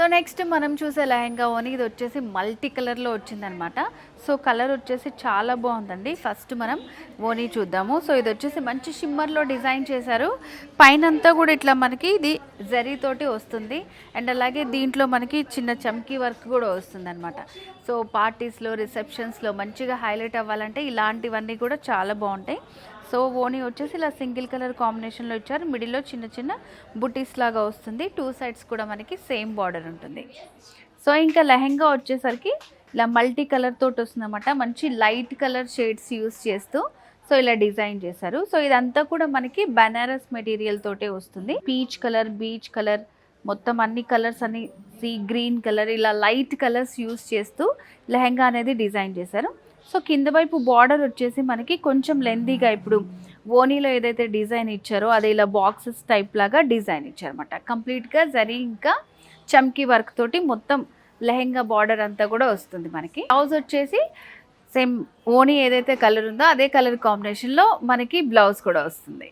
So next మనం చూసే లెహంగా ఓని ఇది వచ్చేసి మల్టీ కలర్లో వచ్చిందనమాట. సో కలర్ వచ్చేసి చాలా బాగుందండి. ఫస్ట్ మనం ఓని చూద్దాము. సో ఇది వచ్చేసి మంచి షిమ్మర్లో డిజైన్ చేశారు. పైనంతా కూడా ఇట్లా మనకి ఇది జరీతోటి వస్తుంది. అండ్ అలాగే దీంట్లో మనకి చిన్న చమ్కీ వర్క్ కూడా వస్తుంది అనమాట. సో పార్టీస్లో రిసెప్షన్స్లో మంచిగా హైలైట్ అవ్వాలంటే ఇలాంటివన్నీ కూడా చాలా బాగుంటాయి. సో ఓని వచ్చేసి ఇలా సింగిల్ కలర్ కాంబినేషన్లో ఇచ్చారు. మిడిల్లో చిన్న చిన్న బుటీస్ లాగా వస్తుంది. 2 సైడ్స్ కూడా మనకి సేమ్ బార్డర్ ఉంటుంది. సో ఇంకా లెహంగా వచ్చేసరికి ఇలా మల్టీ కలర్ తోటి వస్తుంది అనమాట. మంచి లైట్ కలర్ షేడ్స్ యూస్ చేస్తూ సో ఇలా డిజైన్ చేశారు. సో ఇదంతా కూడా మనకి బనారస్ మెటీరియల్ తోటే వస్తుంది. పీచ్ కలర్, బీచ్ కలర్, మొత్తం అన్ని కలర్స్ అన్ని సీ గ్రీన్ కలర్, ఇలా లైట్ కలర్స్ యూస్ చేస్తూ లెహంగా అనేది డిజైన్ చేశారు. సో కింద వైపు బార్డర్ వచ్చేసి మనకి కొంచెం లెందీగా ఇప్పుడు ఓనీలో ఏదైతే డిజైన్ ఇచ్చారో అదే ఇలా బాక్సెస్ టైప్ లాగా డిజైన్ ఇచ్చారన్నమాట. కంప్లీట్గా జరీ ఇంకా చమ్కీ వర్క్ తోటి మొత్తం లెహంగా బార్డర్ అంతా కూడా వస్తుంది మనకి. బ్లౌజ్ వచ్చేసి సేమ్ ఓనీ ఏదైతే కలర్ ఉందో అదే కలర్ కాంబినేషన్లో మనకి బ్లౌజ్ కూడా వస్తుంది.